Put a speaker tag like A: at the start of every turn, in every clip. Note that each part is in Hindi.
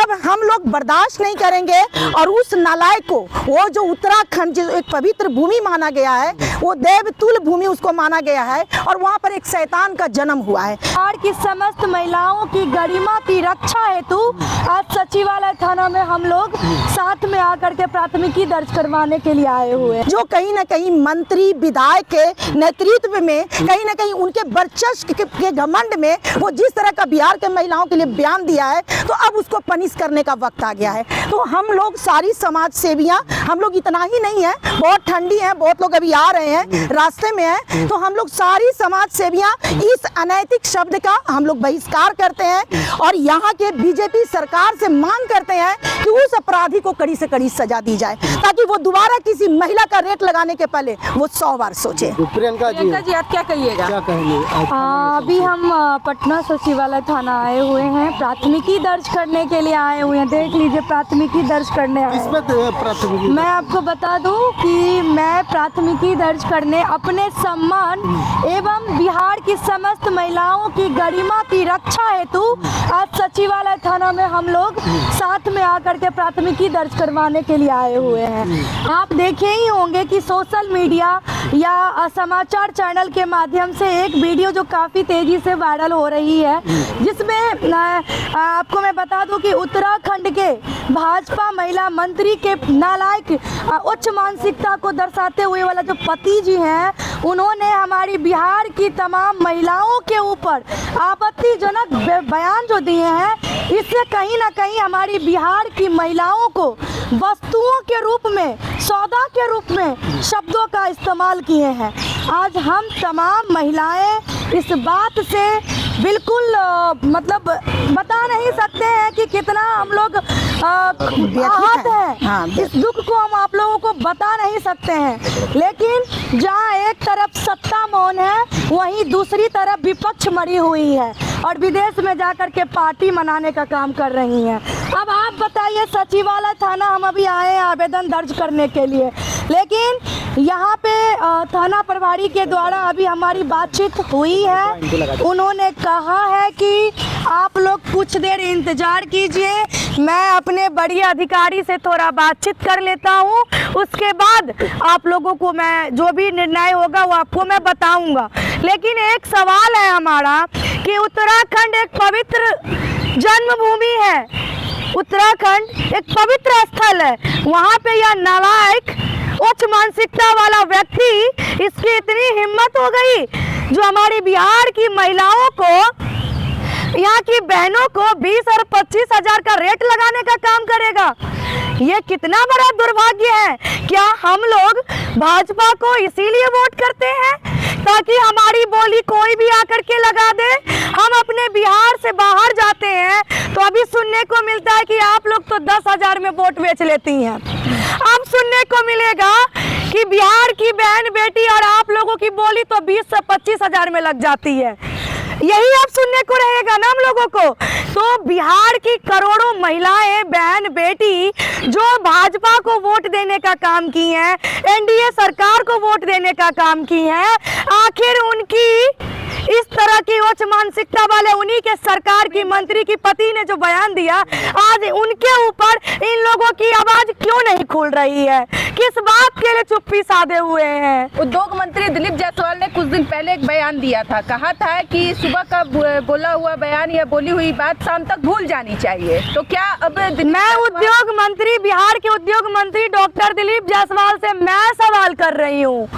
A: अब हम लोग बर्दाश्त नहीं करेंगे और उस नालायक को, वो जो उत्तराखंड जो एक पवित्र भूमि माना गया है, वो देवतुल्य भूमि उसको माना गया है और वहाँ पर एक शैतान का जन्म हुआ है।
B: बिहार की समस्त महिलाओं की गरिमा की रक्षा हेतु आज सचिवालय थाना में हम लोग साथ में आकर के प्राथमिकी दर्ज करवाने के लिए आए हुए हैं।
A: जो कहीं ना कहीं मंत्री विधायक के नेतृत्व में, कहीं ना कहीं उनके वर्चस्व के घमंड में वो जिस तरह का बिहार के महिलाओं के लिए बयान दिया है, तो अब उसको पनिश करने का वक्त आ गया है। तो हम लोग सारी समाज सेवियां, हम लोग इतना ही नहीं है, बहुत ठंडी है, बहुत लोग अभी आ रहे हैं, रास्ते में है, तो हम लोग सारी समाज सेवियां इस अनैतिक शब्द का हम लोग बहिष्कार करते हैं और यहाँ के बीजेपी सरकार से मांग करते हैं कि उस अपराधी को कड़ी से कड़ी सजा दी जाए, ताकि वो दोबारा किसी महिला का रेट लगाने के पहले वो 100 बार सोचे।
C: प्रियंका जी आप क्या कहिएगा? क्या कहेंगे?
B: अभी हम पटना सचिवालय थाना आए हुए हैं, प्राथमिकी दर्ज करने के लिए आए हुए हैं। देख लीजिए, प्राथमिकी दर्ज करने आए हैं।
C: प्राथमिकी
B: मैं आपको बता दूं कि मैं प्राथमिकी दर्ज करने अपने सम्मान एवं बिहार की समस्त महिलाओं की गरिमा की रक्षा हेतु आज सचिवालय थाना में हम लोग साथ में आकर के प्राथमिकी दर्ज करवाने के लिए आए हुए हैं। आप देखे ही होंगे कि सोशल मीडिया या समाचार चैनल के माध्यम से एक वीडियो जो काफ़ी तेज़ी से वायरल हो रही है, जिसमें आपको मैं बता दूं कि उत्तराखंड के भाजपा महिला मंत्री के नालायक उच्च मानसिकता को दर्शाते हुए वाला जो पति जी हैं, उन्होंने हमारी बिहार की तमाम महिलाओं के ऊपर आपत्तिजनक बयान जो दिए हैं, इससे कहीं ना कहीं हमारी बिहार की महिलाओं को वस्तुओं के रूप में, सौदा के रूप में शब्दों का इस्तेमाल किए हैं। आज हम तमाम महिलाएं इस बात से बिल्कुल मतलब बता नहीं सकते हैं कि कितना हम लोग आहत हैं।
A: हाँ,
B: इस दुख को हम आप लोगों को बता नहीं सकते हैं, लेकिन जहाँ एक तरफ सत्ता मौन है, वहीं दूसरी तरफ विपक्ष मरी हुई है और विदेश में जाकर के पार्टी मनाने का काम कर रही हैं। अब आप बताइए, सचिवालय थाना हम अभी आए हैं आवेदन दर्ज करने के लिए, लेकिन यहाँ पे थाना प्रभारी के द्वारा अभी हमारी बातचीत हुई है। उन्होंने कहा है कि आप लोग कुछ देर इंतजार कीजिए, मैं अपने बड़ी अधिकारी से थोड़ा बातचीत कर लेता हूँ, उसके बाद आप लोगों को मैं जो भी निर्णय होगा वो आपको मैं बताऊंगा। लेकिन एक सवाल है हमारा कि उत्तराखंड एक पवित्र जन्मभूमि है, उत्तराखंड एक पवित्र स्थल है, वहाँ पे यह नालायक उच्च मानसिकता वाला व्यक्ति, इसकी इतनी हिम्मत हो गई जो हमारी बिहार की महिलाओं को, यहाँ की बहनों को 20 और 25 हजार का रेट लगाने का काम करेगा। ये कितना बड़ा दुर्भाग्य है। क्या हम लोग भाजपा को इसीलिए वोट करते हैं ताकि हमारी बोली कोई भी आकर के लगा दे? हम अपने बिहार से बाहर जाते हैं तो अभी सुनने को मिलता है कि आप लोग तो 10,000 में वोट बेच लेती हैं। अब सुनने को मिलेगा कि बिहार की बहन बेटी और आप लोगों की बोली तो 20 से 25 हजार में लग जाती है। यही अब सुनने को रहेगा ना हम लोगों को। तो बिहार की करोड़ों महिलाएं, बहन बेटी जो भाजपा को वोट देने का काम की हैं, एनडीए सरकार को वोट देने का काम की हैं, आखिर उनकी इस तरह की उच्च मानसिकता वाले उन्हीं के सरकार की मंत्री की पति ने जो बयान दिया, आज उनके ऊपर इन लोगों की आवाज क्यों नहीं खुल रही है? किस बात के लिए चुप्पी साधे हुए हैं?
D: उद्योग मंत्री दिलीप जायसवाल ने कुछ दिन पहले एक बयान दिया था, कहा था कि सुबह का बोला हुआ बयान या बोली हुई बात शाम तक भूल जानी चाहिए। तो क्या अब
B: मैं उद्योग मंत्री, बिहार के उद्योग मंत्री डॉक्टर दिलीप जायसवाल से मैं सवाल कर रही हूँ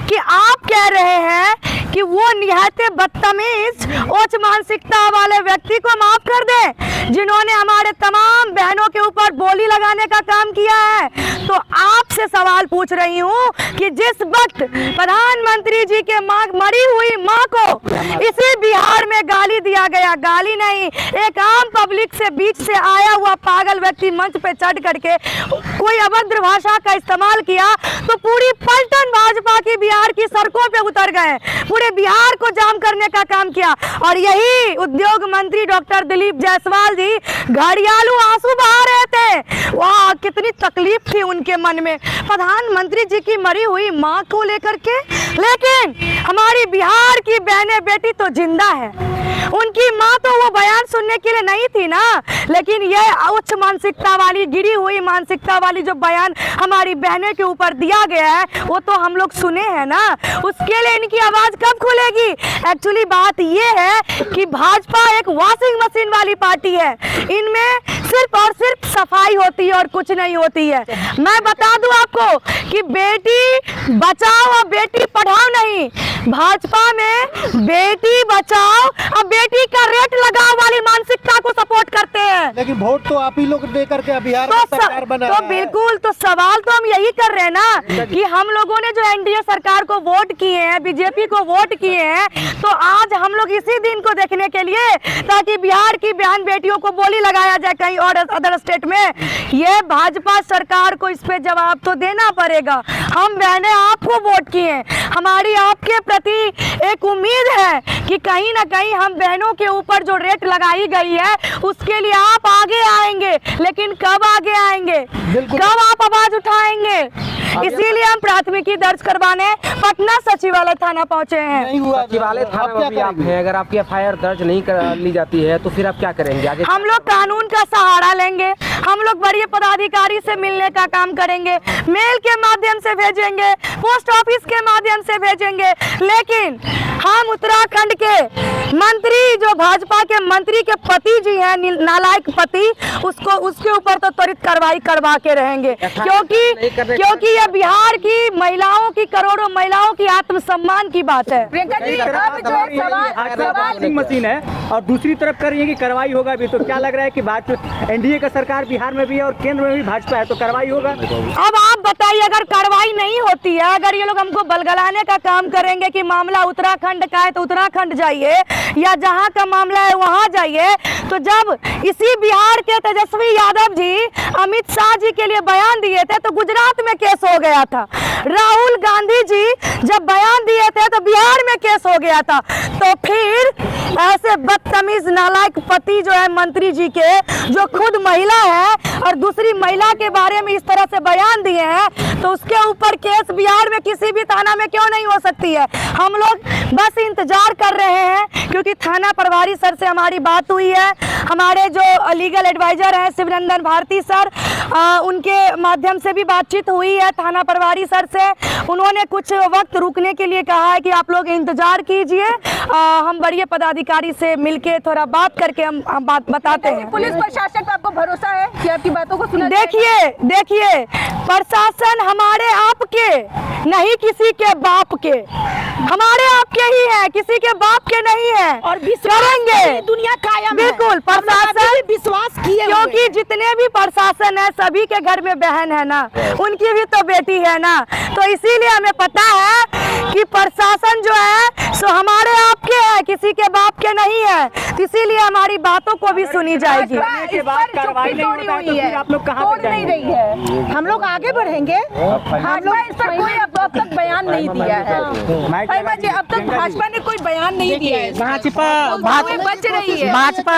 B: कि आप कह रहे हैं कि वो निहायत बदतमीज उच्च मानसिकता वाले व्यक्ति को माफ कर दें जिन्होंने हमारे तमाम बहनों के ऊपर बोली लगाने का काम किया है। तो आपसे सवाल पूछ रही हूँ कि जिस वक्त प्रधानमंत्री जी के मरी हुई माँ को इसी बिहार में गाली दिया गया, गाली नहीं, एक आम पब्लिक से बीच से आया हुआ पागल व्यक्ति मंच पे चढ़ करके कोई अभद्र भाषा का इस्तेमाल किया तो पूरी पलटन भाजपा की बिहार की सड़कों पे उतर गए, पूरे बिहार को जाम करने का काम किया। और यही उद्योग मंत्री डॉक्टर दिलीप जायसवाल जी घड़ियालू आंसू बहा रहे थे। वाह, कितनी तकलीफ थी उनके मन में प्रधानमंत्री जी की मरी हुई माँ को लेकर के। लेकिन हमारी बिहार की बहनें बेटी तो जिंदा है, उनकी माँ तो वो बयान सुनने के लिए नहीं थी ना। लेकिन यह उच्च मानसिकता वाली, गिरी हुई मानसिकता वाली जो बयान हमारी बहनें के ऊपर दिया गया है वो तो हम लोग सुने हैं ना। उसके लिए इनकी आवाज कब खुलेगी? एक्चुअली बात ये है कि भाजपा एक वॉशिंग मशीन वाली पार्टी है, इनमें सिर्फ और सिर्फ सफाई होती है और कुछ नहीं होती है। मैं बता दूं आपको कि बेटी बचाओ और बेटी पढ़ाओ नहीं, भाजपा में बेटी बचाओ और बेटी का रेट लगाओ वाली मानसिकता को सपोर्ट करते हैं।
C: लेकिन वोट तो आप ही लोग दे करके बिहार में सरकार बना
B: तो बिल्कुल, तो सवाल तो हम यही कर रहे हैं ना कि हम लोगों ने जो एनडीए सरकार को वोट किए हैं, बीजेपी को वोट किए हैं, तो आज हम लोग इसी दिन को देखने के लिए ताकि बिहार की बहन बेटियों को बोली लगाया जाए कहीं और अदर स्टेट में, ये भाजपा सरकार को इस पे जवाब तो देना पड़ेगा। हम बहनें आपको वोट किए हैं, हमारी आपके प्रति एक उम्मीद है कि कहीं ना कहीं हम बहनों के ऊपर जो रेट लगाई गई है उसके लिए आप आगे आएंगे। लेकिन कब आगे आएंगे, कब आप आवाज उठाएंगे? इसीलिए हम प्राथमिकी दर्ज करवाने पटना सचिवालय थाना पहुंचे हैं।
E: सचिवालय थाना में भी आप हैं, अगर आपकी एफआईआर दर्ज नहीं कर ली जाती है तो फिर आप क्या करेंगे आगे?
B: हम लोग कानून का सहारा लेंगे, हम लोग वरीय पदाधिकारी से मिलने का काम करेंगे, मेल के माध्यम से भेजेंगे, पोस्ट ऑफिस के माध्यम से भेजेंगे। लेकिन हम उत्तराखंड के मंत्री, जो भाजपा के मंत्री के पति जी हैं, नालायक पति, उसके ऊपर तो त्वरित कार्रवाई करवा के रहेंगे, क्योंकि ये बिहार की महिलाओं की, करोड़ों महिलाओं की आत्मसम्मान की बात है।
D: प्रियंका जी, अब जो है सवाल
F: मशीन है और दूसरी तरफ कर रही है कि कार्रवाई होगा भी, तो क्या लग रहा है कि भाजपा एनडीए का सरकार बिहार में भी है और केंद्र में भी भाजपा है, तो कार्रवाई होगा?
B: अब आप बताइए, अगर कार्रवाई नहीं होती है, अगर ये लोग हमको बलगलाने का काम करेंगे कि मामला उत्तराखंड का है तो उत्तराखंड जाइए, या जहां का मामला है वहां जाइए, तो जब इसी बिहार के तेजस्वी यादव जी अमित शाह जी के लिए बयान दिए थे तो गुजरात में केस हो गया था, राहुल गांधी जी जब बयान दिए थे तो बिहार में केस हो गया था। तो फिर ऐसे बदतमीज नालायक पति जो है मंत्री जी के, जो खुद महिला है और दूसरी महिला के बारे में इस तरह से बयान दिए हैं, तो उसके ऊपर केस बिहार में किसी भी थाना में क्यों नहीं हो सकती है? हम लोग बस इंतजार कर रहे हैं, क्योंकि थाना प्रभारी सर से हमारी बात हुई है, हमारे जो लीगल एडवाइजर हैं शिवनंदन भारती सर, उनके माध्यम से भी बातचीत हुई है थाना प्रभारी सर से। उन्होंने कुछ वक्त रुकने के लिए कहा है कि आप लोग इंतजार कीजिए, हम वरीय पदाधिकारी से मिलके थोड़ा बात करके हम बात बताते हैं।
D: पुलिस प्रशासन पर आपको भरोसा है कि आपकी बातों को सुना?
B: देखिए, प्रशासन हमारे आपके नहीं, किसी के बाप के, हमारे आपके ही है, किसी के बाप के नहीं है।
A: और
B: करेंगे,
A: दुनिया कायम
B: बिल्कुल प्रशासन,
A: विश्वास किए,
B: क्योंकि जितने भी प्रशासन है सभी के घर में बहन है ना, उनकी भी तो बेटी है ना, तो इसीलिए हमें पता है कि प्रशासन जो है सो हमारे आपके है, किसी के बाप के नहीं है, इसीलिए हमारी बातों को भी सुनी जाएगी।
F: आप लोग कहाँ
D: नहीं रही है,
A: हम लोग आगे बढ़ेंगे।
D: भाजपा इस पर कोई अब तक बयान नहीं दिया है। महिमा जी, अब तक भाजपा ने कोई बयान नहीं दिया है। बच रही है
G: भाजपा।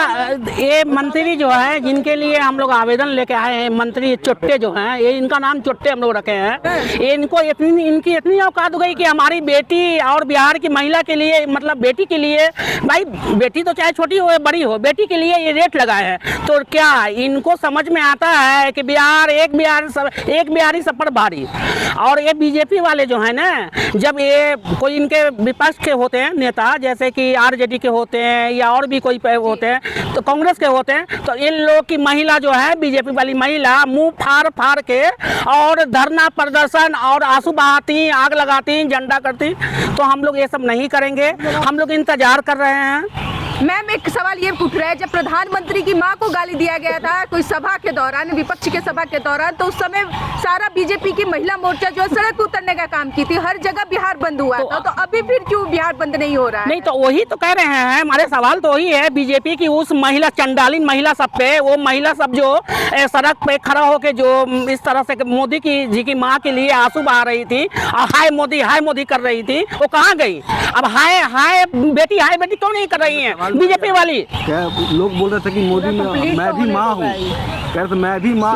G: ये मंत्री जो है जिनके लिए हम लोग आवेदन लेके आए हैं, मंत्री चुट्टे जो हैं, ये इनका नाम चुट्टे हम लोग रखे हैं। इनको इनकी इतनी औकात हो गई कि हमारी बेटी और बिहार की महिला के लिए, मतलब बेटी के लिए, भाई बेटी तो चाहे छोटी हो या बड़ी हो, बेटी के लिए ये रेट लगाए हैं। तो क्या इनको समझ में आता है कि एक बिहारी सब पर भारी? और ये बीजेपी वाले जो है ना, जब ये कोई इनके विपक्ष के होते हैं नेता, जैसे कि आरजेडी के होते हैं या और भी कोई होते हैं, तो कांग्रेस के होते हैं, तो इन लोग की महिला जो है, बीजेपी वाली महिला मुंह फाड़ के और धरना प्रदर्शन और आंसू बहाती, आग लगाती, झंडा करती। तो हम लोग ये सब नहीं करेंगे। हम लोग लोग इंतजार कर रहे हैं।
D: मैम एक सवाल ये पूछ रहा है, जब प्रधानमंत्री की मां को गाली दिया गया था कोई सभा के दौरान, विपक्ष के सभा के दौरान, तो उस समय सारा बीजेपी की महिला मोर्चा जो है सड़क पर उतरने का काम की थी, हर जगह बिहार बंद हुआ था, तो अभी फिर क्यों बिहार बंद नहीं हो रहा है?
G: नहीं तो वही तो कह रहे हैं, हमारे सवाल तो वही है, बीजेपी की उस महिला चंडालीन महिला सब पे, वो महिला सब जो सड़क पे खड़ा होके जो इस तरह से मोदी जी की माँ के लिए आंसू बहा रही थी और हाय मोदी कर रही थी, वो कहाँ गई? अब हाय बेटी क्यों नहीं कर रही है बीजेपी वाली?
H: क्या लोग बोल रहे थे कि मोदी में मैं भी माँ हूँ, कह रहे थे मैं भी माँ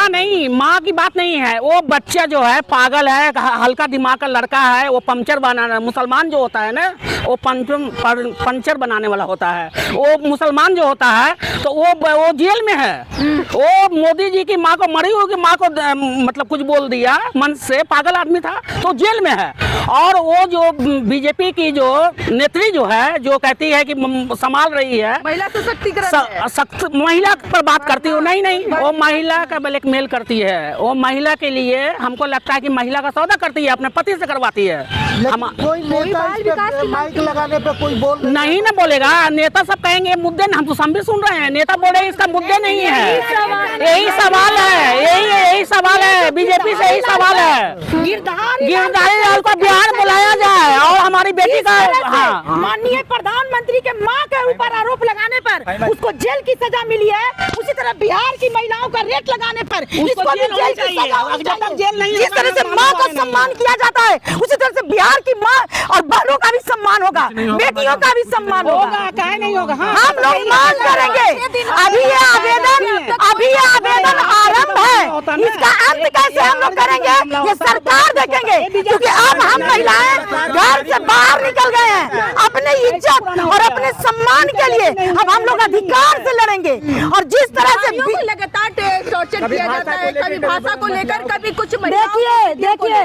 G: नहीं, माँ की बात नहीं है। वो बच्चा जो है पागल है, हल्का दिमाग का लड़का है, वो पंचर बनाना, मुसलमान जो होता है ना वो पंचर बनाने वाला होता है, वो मुसलमान जो होता है तो वो जेल में है। वो मोदी जी की माँ को, मरी हुई माँ को मतलब कुछ बोल दिया मन से, पागल आदमी था तो जेल में है। और वो जो बीजेपी की जो नेत्री जो है, जो कहती है कि संभाल रही है
D: महिला सशक्तिकरण,
G: महिला पर बात करती हूँ, नहीं वो महिला का ब्लैकमेल करती है। वो महिला के लिए हमको लगता है कि महिला का सौदा करती है, अपने पति से करवाती है। हम
C: कोई नेता इस पे माइक लगाने पे कोई बोल
G: नहीं ना बोलेगा, नेता सब कहेंगे मुद्दे, हम भी सुन रहे हैं, नेता बोले इसका मुद्दे नहीं है। यही सवाल है बीजेपी से, यही सवाल है गिरधारी लाल को बिहार बुलाया जाए और हमारी बेटी का
A: माननीय प्रधानमंत्री के मां के ऊपर आरोप लगाने पर उसको जेल की सजा मिली है, उसी तरह बिहार की महिलाओं का रेट लगाने पर इसको भी जेल की सजा होनी चाहिए। जिस तरह से मां का सम्मान किया जाता है उसी तरह से बिहार की मां और बहनों का भी सम्मान होगा, बेटियों का भी सम्मान होगा।
G: क्या नहीं होगा?
A: हम लोग मांग करेंगे। अभी ये आवेदन आरंभ है, इसका अंत कैसे हम लोग करेंगे ये सरकार देखेंगे, क्योंकि अब हम महिलाएं घर से बाहर निकल गए हैं। अपने इज्जत और अपने सम्मान के लिए अब हम लोग अधिकार से लड़ेंगे। और जिस तरह से
D: लगातार टॉर्चर किया जाता है, कभी भाषा को लेकर, कभी कुछ
B: देखिए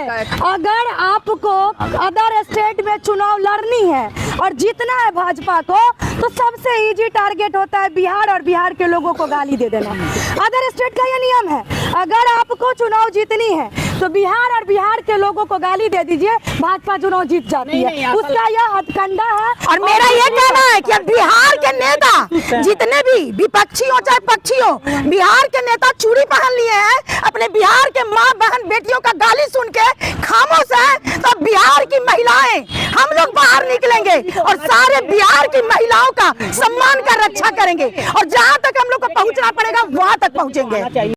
B: अगर आपको अदर स्टेट में चुनाव लड़नी है और जीतना है भाजपा को, तो सबसे इजी टारगेट होता है बिहार और बिहार के लोगों को गाली दे देना। अदर स्टेट का ये नियम है, अगर आपको चुनाव जीतनी है तो बिहार और बिहार के लोगों को गाली दे दीजिए, भाजपा चुनाव जीत जाती है। उसका यह हथकंडा है।
A: और मेरा ये कहना है कि बिहार के नेता जितने भी विपक्षी हो चाहे पक्षी हो, बिहार के नेता चूड़ी पहन लिए हैं, अपने बिहार के माँ बहन बेटियों का गाली सुन के खामोश है, तो बिहार की महिलाएं हम लोग बाहर निकलेंगे और सारे बिहार की महिलाओं का सम्मान का रक्षा करेंगे और जहाँ तक हम लोग को पहुँचना पड़ेगा वहाँ तक पहुँचेंगे।